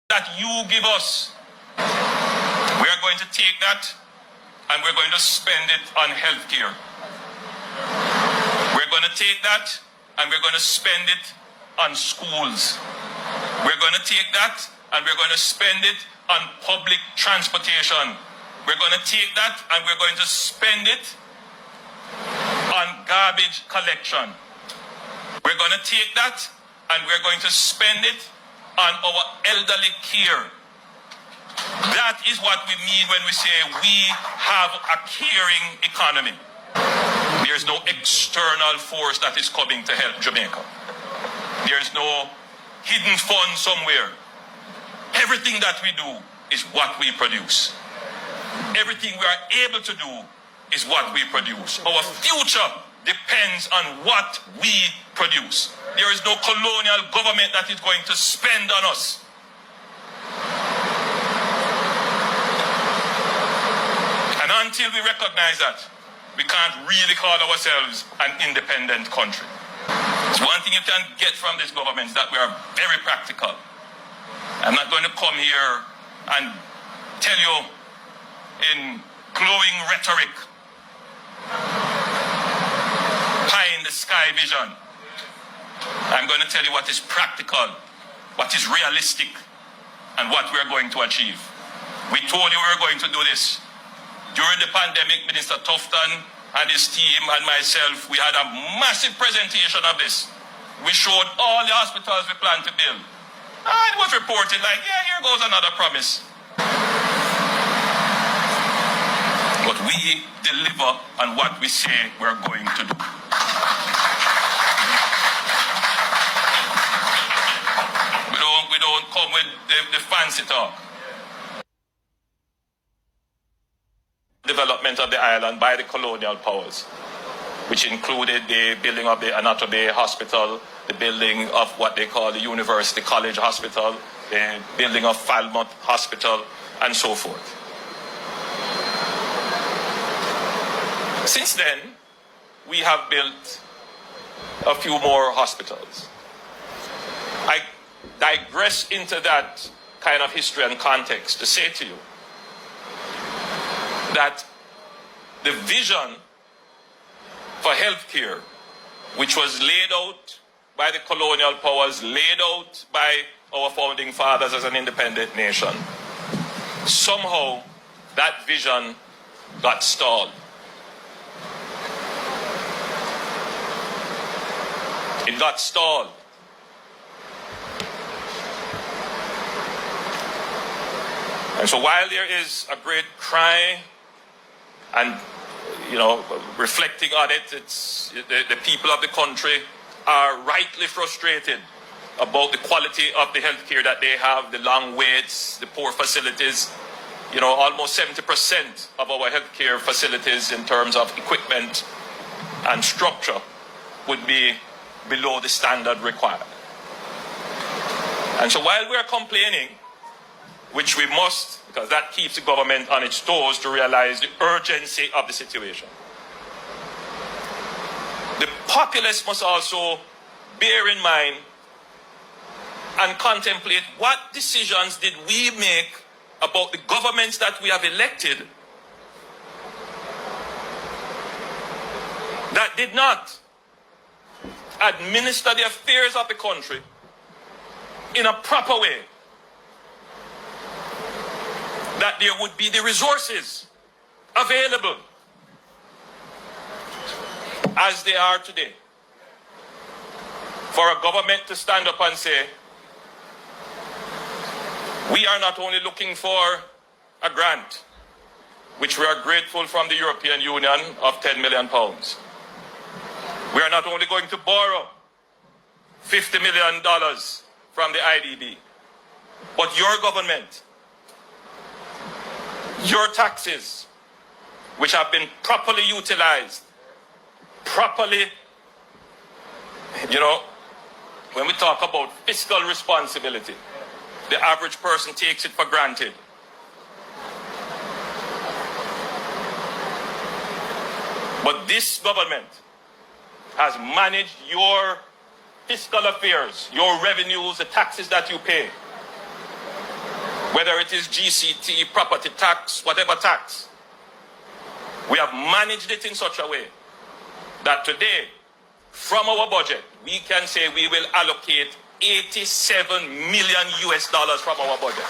that you give us, we are going to take that and we're going to spend it on healthcare. We're going to take that and we're going to spend it on schools. We're going to take that and we're going to spend it on public transportation. We're going to take that and we're going to spend it on garbage collection. We're going to take that and we're going to spend it on our elderly care. That is what we mean when we say we have a caring economy. There's no external force that is coming to help Jamaica. There's no hidden fund somewhere. Everything that we do is what we produce. Everything we are able to do is what we produce. Our future depends on what we produce. There is no colonial government that is going to spend on us. And until we recognize that, we can't really call ourselves an independent country. It's one thing you can get from this government is that we are very practical. I'm not going to come here and tell you in glowing rhetoric, pie in the sky vision. I'm going to tell you what is practical, what is realistic, and what we are going to achieve. We told you we were going to do this. During the pandemic, Minister Tufton and his team and myself, we had a massive presentation of this. We showed all the hospitals we plan to build. And it was reported like, yeah, here goes another promise. But we deliver on what we say we're going to do. We don't come with the fancy talk. Development of the island by the colonial powers, which included the building of the Anato Bay Hospital, the building of what they call the University College Hospital, the building of Falmouth Hospital, and so forth. Since then, we have built a few more hospitals. I digress into that kind of history and context to say to you that the vision for healthcare, which was laid out by the colonial powers, laid out by our founding fathers as an independent nation, somehow that vision got stalled. It got stalled. And so while there is a great cry and, reflecting on it, it's the people of the country are rightly frustrated about the quality of the healthcare that they have, the long waits, the poor facilities. Almost 70% of our healthcare facilities in terms of equipment and structure would be below the standard required. And so while we are complaining, which we must, because that keeps the government on its toes to realize the urgency of the situation, the populace must also bear in mind and contemplate what decisions did we make about the governments that we have elected that did not administer the affairs of the country in a proper way, that there would be the resources available as they are today for a government to stand up and say, we are not only looking for a grant, which we are grateful from the European Union of £10 million. We are not only going to borrow $50 million from the IDB, but your government, your taxes, which have been properly utilized, properly, when we talk about fiscal responsibility, the average person takes it for granted. But this government has managed your fiscal affairs, your revenues, the taxes that you pay, whether it is GCT, property tax, whatever tax. We have managed it in such a way that today, from our budget, we can say we will allocate 87 million US dollars from our budget.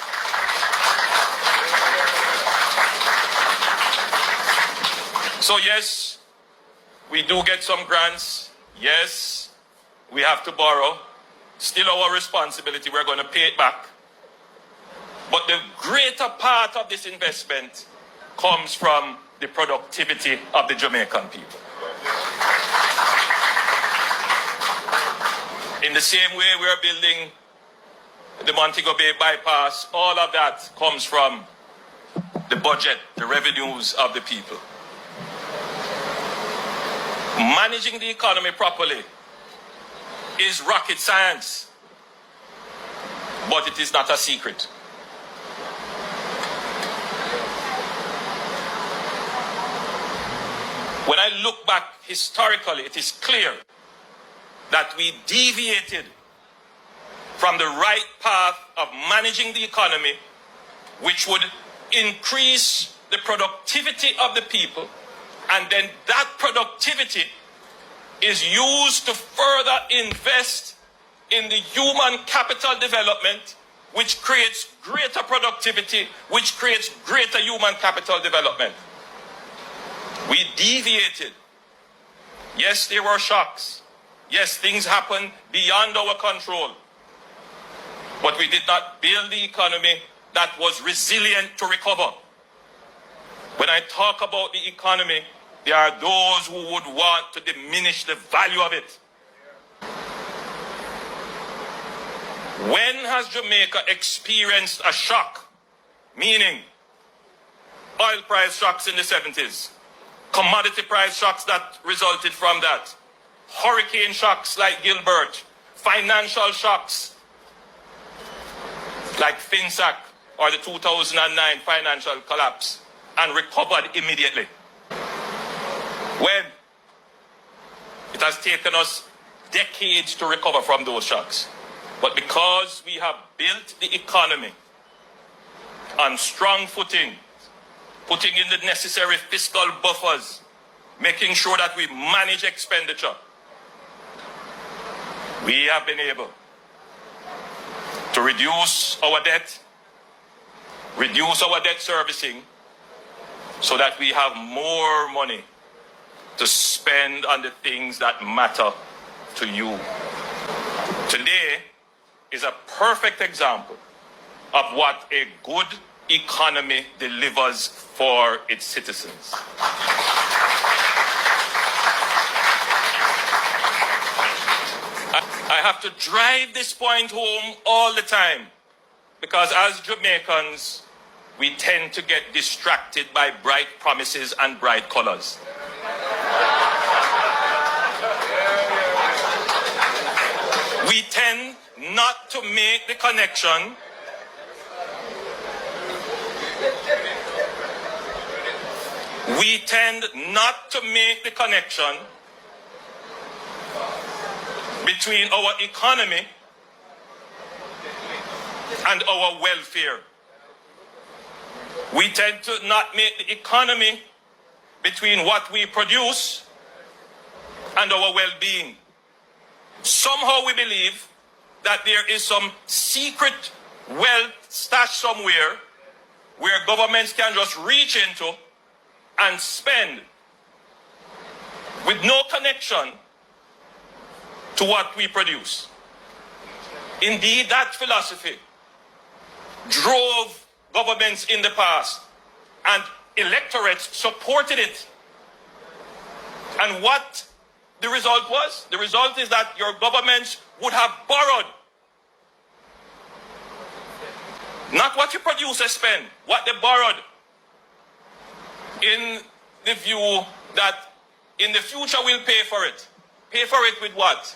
So yes, we do get some grants. Yes, we have to borrow. Still our responsibility, we're going to pay it back. But the greater part of this investment comes from the productivity of the Jamaican people. In the same way we are building the Montego Bay bypass, all of that comes from the budget, the revenues of the people. Managing the economy properly is rocket science, but it is not a secret. When I look back historically, it is clear that we deviated from the right path of managing the economy, which would increase the productivity of the people, and then that productivity is used to further invest in the human capital development, which creates greater productivity, which creates greater human capital development. We deviated. Yes, there were shocks. Yes, things happened beyond our control. But we did not build the economy that was resilient to recover. When I talk about the economy, there are those who would want to diminish the value of it. When has Jamaica experienced a shock? Meaning, oil price shocks in the 70s, commodity price shocks that resulted from that, hurricane shocks like Gilbert, financial shocks like FinSac or the 2009 financial collapse, and recovered immediately. When it has taken us decades to recover from those shocks. But because we have built the economy on strong footing, putting in the necessary fiscal buffers, making sure that we manage expenditure, we have been able to reduce our debt servicing, so that we have more money to spend on the things that matter to you. Today is a perfect example of what a good economy delivers for its citizens. I have to drive this point home all the time, because as Jamaicans, we tend to get distracted by bright promises and bright colors. We tend not to make the connection between our economy and our welfare. We tend to not make the economy between what we produce and our well-being. Somehow we believe that there is some secret wealth stashed somewhere where governments can just reach into and spend with no connection to what we produce. Indeed, that philosophy drove governments in the past, and electorates supported it. And what the result was? The result is that your governments would have borrowed. Not what you produce or spend, what they borrowed, in the view that in the future we'll pay for it. Pay for it with what?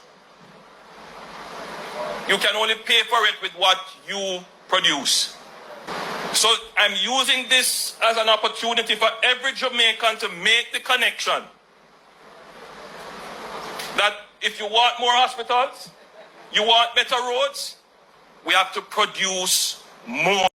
You can only pay for it with what you produce. So I'm using this as an opportunity for every Jamaican to make the connection that if you want more hospitals, you want better roads, we have to produce more.